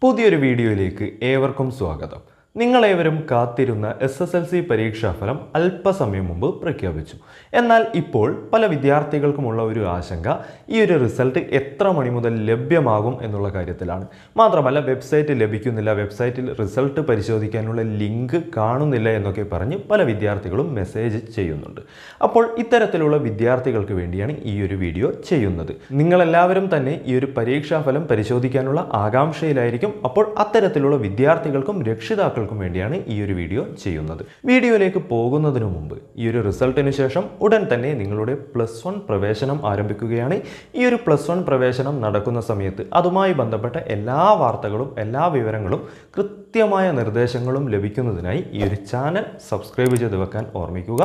പുതിയൊരു വീഡിയോയിലേക്ക് ഏവർക്കും സ്വാഗതം. നിങ്ങളേവരും കാത്തിരുന്ന SSLC പരീക്ഷാഫലം അല്പസമയം മുമ്പ് പ്രഖ്യാപിച്ചു. എന്നാൽ ഇപ്പോൾ പല വിദ്യാർത്ഥികൾക്കുമുള്ള ഒരു ആശങ്ക ഈ ഒരു റിസൾട്ട് എത്ര മണി മുതൽ ലഭ്യമാകും എന്നുള്ള കാര്യത്തിലാണ്. മാത്രമല്ല വെബ്സൈറ്റ് ലഭിക്കുന്നില്ല, വെബ്സൈറ്റിൽ റിസൾട്ട് പരിശോധിക്കാനുള്ള ലിങ്ക് കാണുന്നില്ല എന്നൊക്കെ പറഞ്ഞ് പല വിദ്യാർത്ഥികളും മെസ്സേജ് ചെയ്യുന്നുണ്ട്. അപ്പോൾ ഇത്തരത്തിലുള്ള വിദ്യാർത്ഥികൾക്ക് വേണ്ടിയാണ് ഈ ഒരു വീഡിയോ ചെയ്യുന്നത്. നിങ്ങളെല്ലാവരും തന്നെ ഈ ഒരു പരീക്ഷാഫലം പരിശോധിക്കാനുള്ള ആകാംക്ഷയിലായിരിക്കും. അപ്പോൾ അത്തരത്തിലുള്ള വിദ്യാർത്ഥികൾക്കും രക്ഷിതാക്കൾക്കും വേണ്ടിയാണ് ഈ ഒരു വീഡിയോ ചെയ്യുന്നത്. വീഡിയോയിലേക്ക് പോകുന്നതിന് മുമ്പ് ഈ ഒരു റിസൾട്ടിന് ശേഷം ഉടൻ തന്നെ നിങ്ങളുടെ +1 പ്രവേശനം ആരംഭിക്കുകയാണ്. ഈ ഒരു +1 പ്രവേശനം നടക്കുന്ന സമയത്ത് അതുമായി ബന്ധപ്പെട്ട എല്ലാ വാർത്തകളും എല്ലാ വിവരങ്ങളും കൃത്യമായ നിർദ്ദേശങ്ങളും ലഭിക്കുന്നതിനായി ഈ ഒരു ചാനൽ സബ്സ്ക്രൈബ് ചെയ്ത് വെക്കാൻ ഓർമ്മിക്കുക.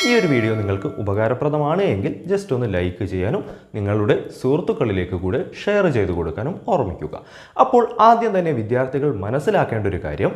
ഈ ഒരു വീഡിയോ നിങ്ങൾക്ക് ഉപകാരപ്രദമാണ് എങ്കിൽ ജസ്റ്റ് ഒന്ന് ലൈക്ക് ചെയ്യാനും നിങ്ങളുടെ സുഹൃത്തുക്കളിലേക്ക് കൂടെ ഷെയർ ചെയ്ത് കൊടുക്കാനും ഓർമ്മിക്കുക. അപ്പോൾ ആദ്യം തന്നെ വിദ്യാർത്ഥികൾ മനസ്സിലാക്കേണ്ട ഒരു കാര്യം,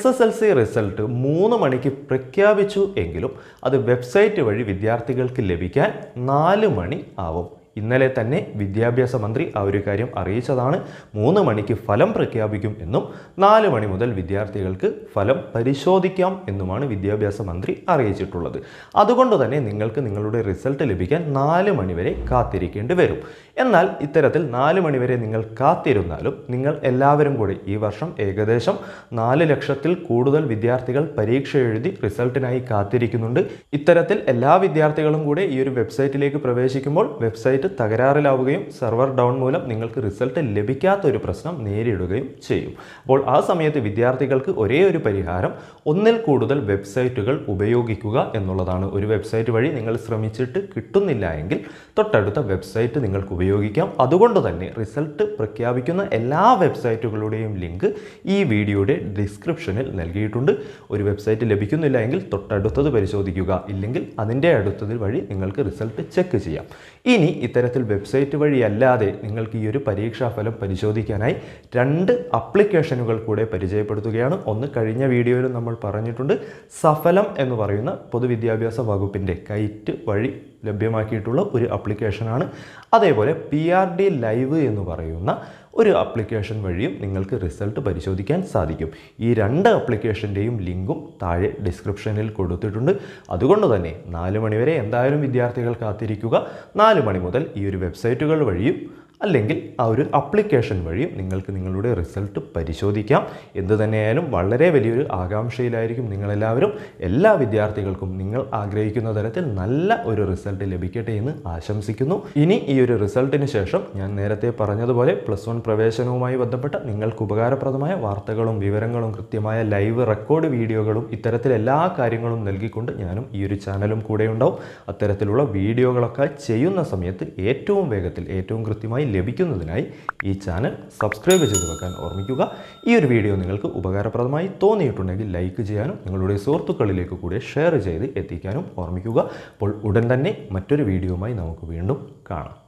SSLC റിസൾട്ട് 3 മണിക്ക് പ്രഖ്യാപിച്ചു എങ്കിലും അത് വെബ്സൈറ്റ് വഴി വിദ്യാർത്ഥികൾക്ക് ലഭിക്കാൻ 4 മണി ആവും. ഇന്നലെ തന്നെ വിദ്യാഭ്യാസ മന്ത്രി ആ ഒരു കാര്യം അറിയിച്ചതാണ്. 3 മണിക്ക് ഫലം പ്രഖ്യാപിക്കും എന്നും 4 മണി മുതൽ വിദ്യാർത്ഥികൾക്ക് ഫലം പരിശോധിക്കാം എന്നുമാണ് വിദ്യാഭ്യാസ മന്ത്രി അറിയിച്ചിട്ടുള്ളത്. അതുകൊണ്ട് തന്നെ നിങ്ങൾക്ക് നിങ്ങളുടെ റിസൾട്ട് ലഭിക്കാൻ 4 മണി വരെ കാത്തിരിക്കേണ്ടി വരും. എന്നാൽ ഇത്തരത്തിൽ 4 മണി വരെ നിങ്ങൾ കാത്തിരുന്നാലും നിങ്ങൾ എല്ലാവരും കൂടി ഈ വർഷം ഏകദേശം 4 ലക്ഷത്തിൽ കൂടുതൽ വിദ്യാർത്ഥികൾ പരീക്ഷ എഴുതി റിസൾട്ടിനായി കാത്തിരിക്കുന്നുണ്ട്. ഇത്തരത്തിൽ എല്ലാ വിദ്യാർത്ഥികളും കൂടെ ഈ ഒരു വെബ്സൈറ്റിലേക്ക് പ്രവേശിക്കുമ്പോൾ വെബ്സൈറ്റ് തകരാറിലാവുകയും സെർവർ ഡൗൺ മൂലം നിങ്ങൾക്ക് റിസൾട്ട് ലഭിക്കാത്ത ഒരു പ്രശ്നം നേരിടുകയും ചെയ്യും. അപ്പോൾ ആ സമയത്ത് വിദ്യാർത്ഥികൾക്ക് ഒരേ ഒരു പരിഹാരം, ഒന്നിൽ കൂടുതൽ വെബ്സൈറ്റുകൾ ഉപയോഗിക്കുക എന്നുള്ളതാണ്. ഒരു വെബ്സൈറ്റ് വഴി നിങ്ങൾ ശ്രമിച്ചിട്ട് കിട്ടുന്നില്ല എങ്കിൽ തൊട്ടടുത്ത വെബ്സൈറ്റ് നിങ്ങൾക്ക് ഉപയോഗിക്കാം. അതുകൊണ്ട് തന്നെ റിസൾട്ട് പ്രഖ്യാപിക്കുന്ന എല്ലാ വെബ്സൈറ്റുകളുടെയും ലിങ്ക് ഈ വീഡിയോയുടെ ഡിസ്ക്രിപ്ഷനിൽ നൽകിയിട്ടുണ്ട്. ഒരു വെബ്സൈറ്റ് ലഭിക്കുന്നില്ല എങ്കിൽ തൊട്ടടുത്തത് പരിശോധിക്കുക, ഇല്ലെങ്കിൽ അതിൻ്റെ അടുത്തത് വഴി നിങ്ങൾക്ക് റിസൾട്ട് ചെക്ക് ചെയ്യാം. ഇനി ഇത്തരത്തിൽ വെബ്സൈറ്റ് വഴി അല്ലാതെ നിങ്ങൾക്ക് ഈ ഒരു പരീക്ഷാഫലം പരിശോധിക്കാനായി 2 ആപ്ലിക്കേഷനുകൾ കൂടെ പരിചയപ്പെടുത്തുകയാണ്. ഒന്ന് കഴിഞ്ഞ വീഡിയോയിൽ നമ്മൾ പറഞ്ഞിട്ടുണ്ട്, സഫലം എന്ന് പറയുന്ന പൊതുവിദ്യാഭ്യാസ വകുപ്പിൻ്റെ കൈറ്റ് വഴി ലഭ്യമാക്കിയിട്ടുള്ള ഒരു ആപ്ലിക്കേഷനാണ്. അതേപോലെ PRD ലൈവ് എന്ന് പറയുന്ന ഒരു ആപ്ലിക്കേഷൻ വഴിയും നിങ്ങൾക്ക് റിസൾട്ട് പരിശോധിക്കാൻ സാധിക്കും. ഈ 2 ആപ്ലിക്കേഷൻ്റെയും ലിങ്കും താഴെ ഡിസ്ക്രിപ്ഷനിൽ കൊടുത്തിട്ടുണ്ട്. അതുകൊണ്ട് തന്നെ 4 മണി വരെ എന്തായാലും വിദ്യാർത്ഥികൾ കാത്തിരിക്കുക. 4 മണി മുതൽ ഈ ഒരു വെബ്സൈറ്റുകൾ വഴിയും അല്ലെങ്കിൽ ആ ഒരു ആപ്ലിക്കേഷൻ വഴിയും നിങ്ങൾക്ക് നിങ്ങളുടെ റിസൾട്ട് പരിശോധിക്കാം. എന്ത് തന്നെയായാലും വളരെ വലിയൊരു ആകാംക്ഷയിലായിരിക്കും നിങ്ങളെല്ലാവരും. എല്ലാ വിദ്യാർത്ഥികൾക്കും നിങ്ങൾ ആഗ്രഹിക്കുന്ന തരത്തിൽ നല്ല ഒരു റിസൾട്ട് ലഭിക്കട്ടെ എന്ന് ആശംസിക്കുന്നു. ഇനി ഈ ഒരു റിസൾട്ടിന് ശേഷം ഞാൻ നേരത്തെ പറഞ്ഞതുപോലെ +1 പ്രവേശനവുമായി ബന്ധപ്പെട്ട നിങ്ങൾക്ക് ഉപകാരപ്രദമായ വാർത്തകളും വിവരങ്ങളും കൃത്യമായ ലൈവ് റെക്കോർഡ് വീഡിയോകളും ഇത്തരത്തിൽ എല്ലാ കാര്യങ്ങളും നൽകിക്കൊണ്ട് ഞാനും ഈ ഒരു ചാനലും കൂടെ ഉണ്ടാവും. അത്തരത്തിലുള്ള വീഡിയോകളൊക്കെ ചെയ്യുന്ന സമയത്ത് ഏറ്റവും വേഗത്തിൽ ഏറ്റവും കൃത്യമായി ലഭിക്കുന്നതിനായി ഈ ചാനൽ സബ്സ്ക്രൈബ് ചെയ്ത് വെക്കാൻ ഓർമ്മിക്കുക. ഈ ഒരു വീഡിയോ നിങ്ങൾക്ക് ഉപകാരപ്രദമായി തോന്നിയിട്ടുണ്ടെങ്കിൽ ലൈക്ക് ചെയ്യാനും നിങ്ങളുടെ സുഹൃത്തുക്കളിലേക്ക് കൂടെ ഷെയർ ചെയ്ത് എത്തിക്കാനും ഓർമ്മിക്കുക. അപ്പോൾ ഉടൻ തന്നെ മറ്റൊരു വീഡിയോയുമായി നമുക്ക് വീണ്ടും കാണാം.